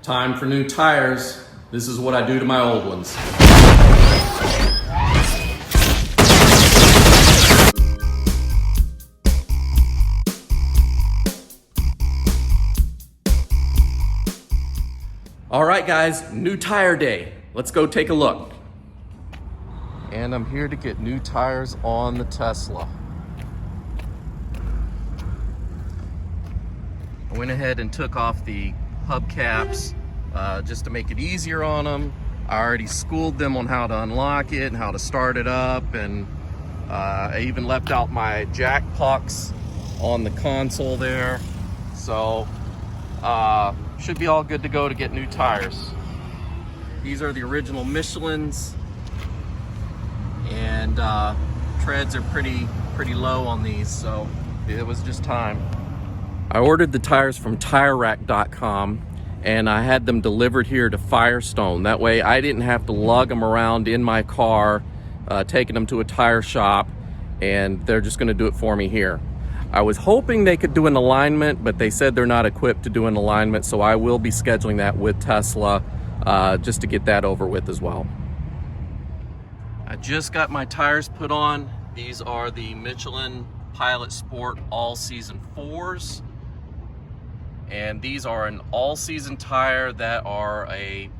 Time for new tires. This is what I do to my old ones. All right, guys, new tire day. Let's go take a look. And I'm here to get new tires on the Tesla. I went ahead and took off the hubcaps just to make it easier on them. I already schooled them on how to unlock it and how to start it up, and I even left out my jack pucks on the console there. So should be all good to go to get new tires. These are the original Michelins, and treads are pretty low on these, so it was just time. I ordered the tires from tirerackcom, and I had them delivered here to Firestone. That way I didn't have to lug them around in my car, taking them to a tire shop, and they're just gonna do it for me here. I was hoping they could do an alignment, but they said they're not equipped to do an alignment, so I will be scheduling that with Tesla just to get that over with as well. I just got my tires put on. These are the Michelin Pilot Sport All-Season 4s. And these are an all-season tire that are a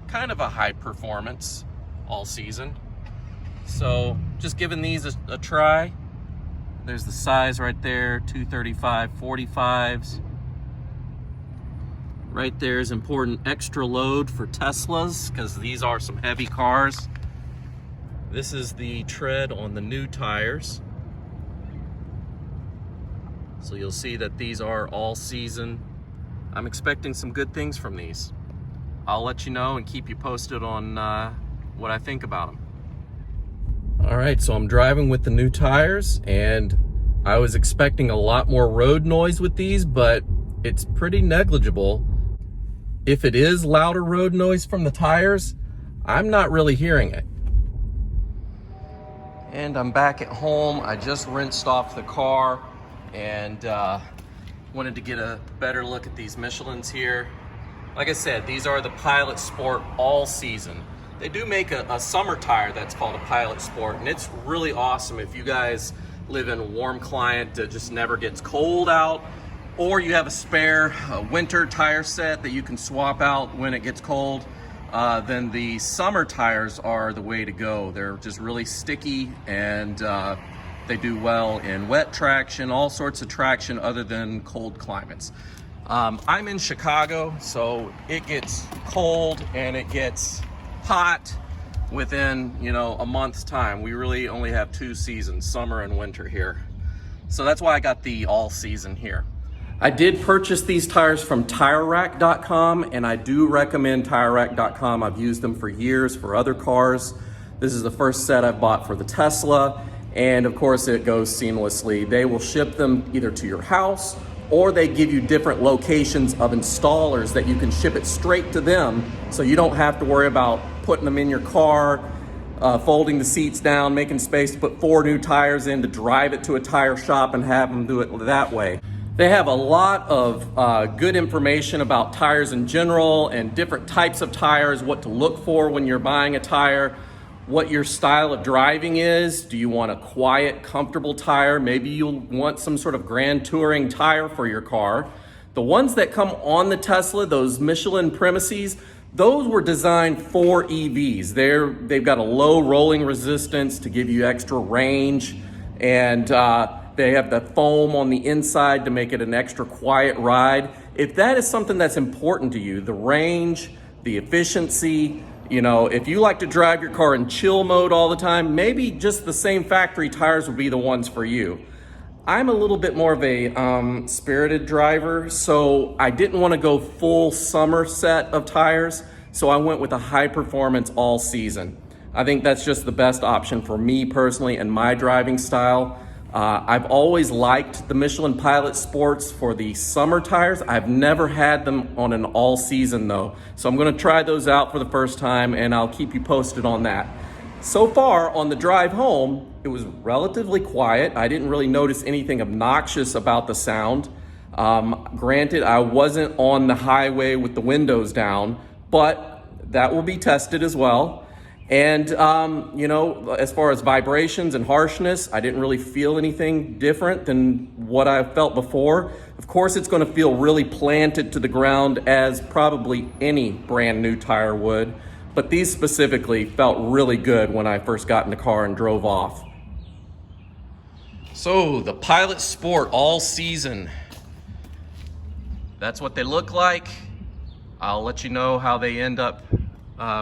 kind of a high performance all-season. So just giving these a try. There's the size right there, 235 45s. Right there is important extra load for Teslas, because these are some heavy cars. This is the tread on the new tires. So you'll see that these are all season. I'm expecting some good things from these. I'll let you know and keep you posted on what I think about them. All right, so I'm driving with the new tires, and I was expecting a lot more road noise with these, but it's pretty negligible. If it is louder road noise from the tires, I'm not really hearing it. And I'm back at home. I just rinsed off the car and wanted to get a better look at these Michelins here. Like I said, these are the Pilot Sport All Season. They do make a summer tire that's called a Pilot Sport, and it's really awesome if you guys live in a warm climate that just never gets cold out, or you have a spare winter tire set that you can swap out when it gets cold. Then the summer tires are the way to go. They're just really sticky, and they do well in wet traction, all sorts of traction other than cold climates. I'm in Chicago, so it gets cold and it gets hot within, a month's time. We really only have 2 seasons, summer and winter here. So that's why I got the all season here. I did purchase these tires from tirerack.com, and I do recommend tirerack.com. I've used them for years for other cars. This is the first set I've bought for the Tesla, and of course it goes seamlessly. They will ship them either to your house, or they give you different locations of installers that you can ship it straight to them, so you don't have to worry about putting them in your car, folding the seats down, making space to put 4 new tires in to drive it to a tire shop and have them do it that way. They have a lot of good information about tires in general and different types of tires, what to look for when you're buying a tire, what your style of driving is. Do you want a quiet, comfortable tire? Maybe you'll want some sort of grand touring tire for your car. The ones that come on the Tesla, those Michelin Premises, those were designed for EVs. They've got a low rolling resistance to give you extra range, and they have the foam on the inside to make it an extra quiet ride. If that is something that's important to you, the range, the efficiency, if you like to drive your car in chill mode all the time, maybe just the same factory tires would be the ones for you. I'm a little bit more of a spirited driver, so I didn't want to go full summer set of tires, so I went with a high performance all season. I think that's just the best option for me personally and my driving style. I've always liked the Michelin Pilot Sports for the summer tires. I've never had them on an all season though. So I'm gonna try those out for the first time, and I'll keep you posted on that. So far on the drive home, it was relatively quiet. I didn't really notice anything obnoxious about the sound. Granted, I wasn't on the highway with the windows down, but that will be tested as well. And, you know, as far as vibrations and harshness, I didn't really feel anything different than what I felt before. Of course, it's going to feel really planted to the ground as probably any brand new tire would, but these specifically felt really good when I first got in the car and drove off. So the Pilot Sport all season, that's what they look like. I'll let you know how they end up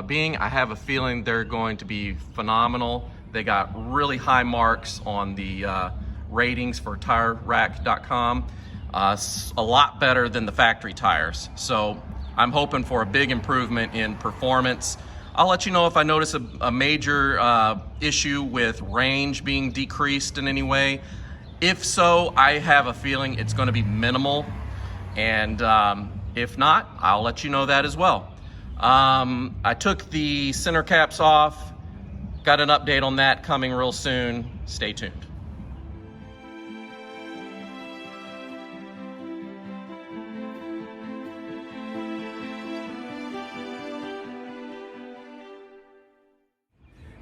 being. I have a feeling they're going to be phenomenal. They got really high marks on the ratings for tirerackcom. A lot better than the factory tires. So I'm hoping for a big improvement in performance. I'll let you know if I notice a major issue with range being decreased in any way. If so, I have a feeling it's going to be minimal. And if not, I'll let you know that as well. I took the center caps off, got an update on that coming real soon. Stay tuned.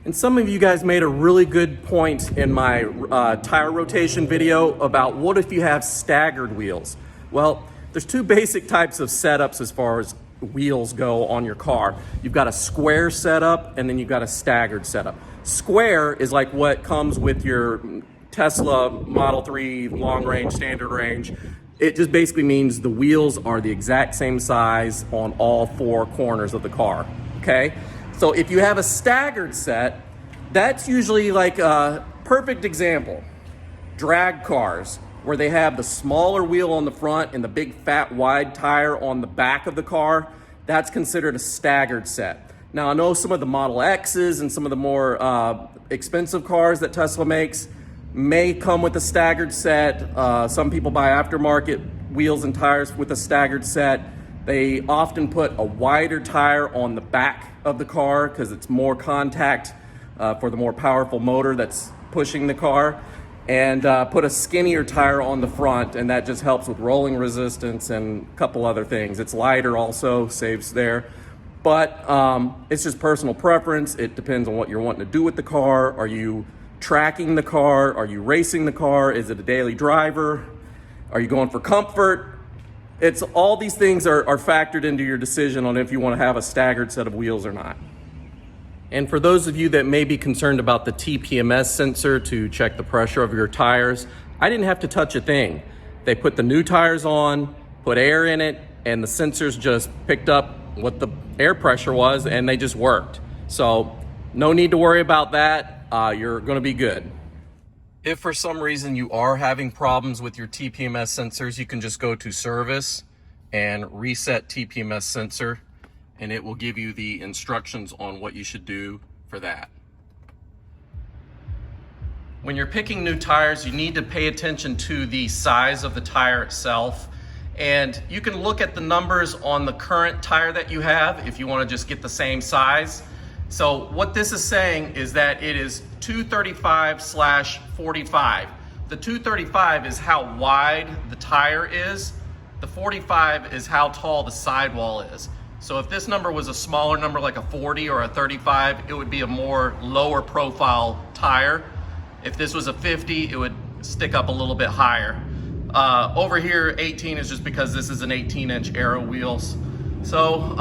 And some of you guys made a really good point in my tire rotation video about what if you have staggered wheels. Well, there's two basic types of setups as far as wheels go on your car. You've got a square setup and then you've got a staggered setup. Square is like what comes with your Tesla Model 3 long range, standard range. It just basically means the wheels are the exact same size on all four corners of the car, okay? So if you have a staggered set, that's usually like a perfect example. Drag cars, where they have the smaller wheel on the front and the big fat wide tire on the back of the car, that's considered a staggered set. Now I know some of the Model X's and some of the more expensive cars that Tesla makes may come with a staggered set. Some people buy aftermarket wheels and tires with a staggered set. They often put a wider tire on the back of the car because it's more contact for the more powerful motor that's pushing the car, and put a skinnier tire on the front, and that just helps with rolling resistance and a couple other things. It's lighter also, saves there. But it's just personal preference. It depends on what you're wanting to do with the car. Are you tracking the car? Are you racing the car? Is it a daily driver? Are you going for comfort? It's all these things are factored into your decision on if you want to have a staggered set of wheels or not. And for those of you that may be concerned about the TPMS sensor to check the pressure of your tires, I didn't have to touch a thing. They put the new tires on, put air in it, and the sensors just picked up what the air pressure was, and they just worked. So no need to worry about that. You're going to be good. If for some reason you are having problems with your TPMS sensors, you can just go to service and reset TPMS sensor, and it will give you the instructions on what you should do for that. When you're picking new tires, you need to pay attention to the size of the tire itself. And you can look at the numbers on the current tire that you have if you want to just get the same size. So what this is saying is that it is 235/45. The 235 is how wide the tire is. The 45 is how tall the sidewall is. So if this number was a smaller number, like a 40 or a 35, it would be a more lower profile tire. If this was a 50, it would stick up a little bit higher. Over here, 18 is just because this is an 18-inch aero wheels. So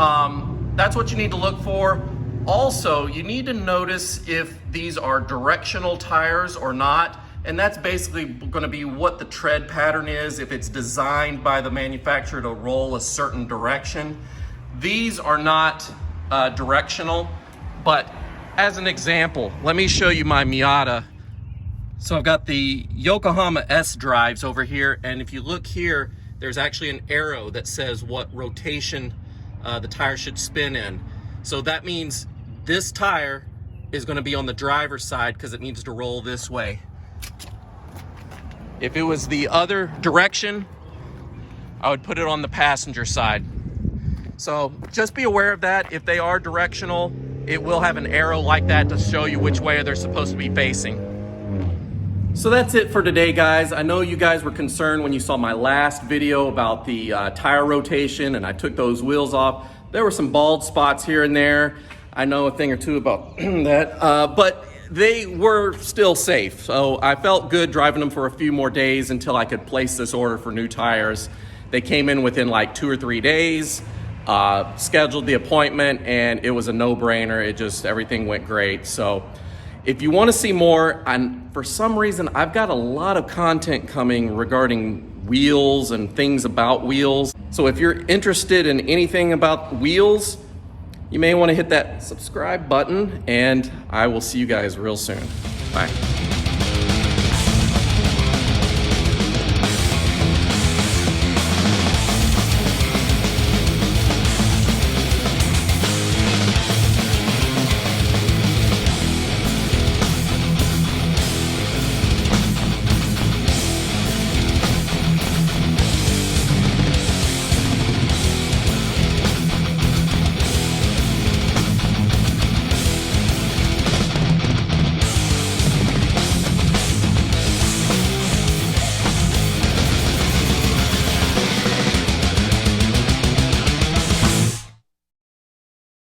that's what you need to look for. Also, you need to notice if these are directional tires or not. And that's basically going to be what the tread pattern is, if it's designed by the manufacturer to roll a certain direction. These are not directional, but as an example, let me show you my Miata. So I've got the Yokohama S drives over here, and if you look here, there's actually an arrow that says what rotation the tire should spin in. So that means this tire is going to be on the driver's side because it needs to roll this way. If it was the other direction, I would put it on the passenger side. So just be aware of that. If they are directional, it will have an arrow like that to show you which way they're supposed to be facing. So that's it for today, guys. I know you guys were concerned when you saw my last video about the tire rotation and I took those wheels off. There were some bald spots here and there. I know a thing or two about that, but they were still safe. So I felt good driving them for a few more days until I could place this order for new tires. They came in within like 2 or 3 days, scheduled the appointment, and it was a no-brainer. Everything went great. So if you want to see more, and for some reason, I've got a lot of content coming regarding wheels and things about wheels. So if you're interested in anything about wheels, you may want to hit that subscribe button, and I will see you guys real soon. Bye.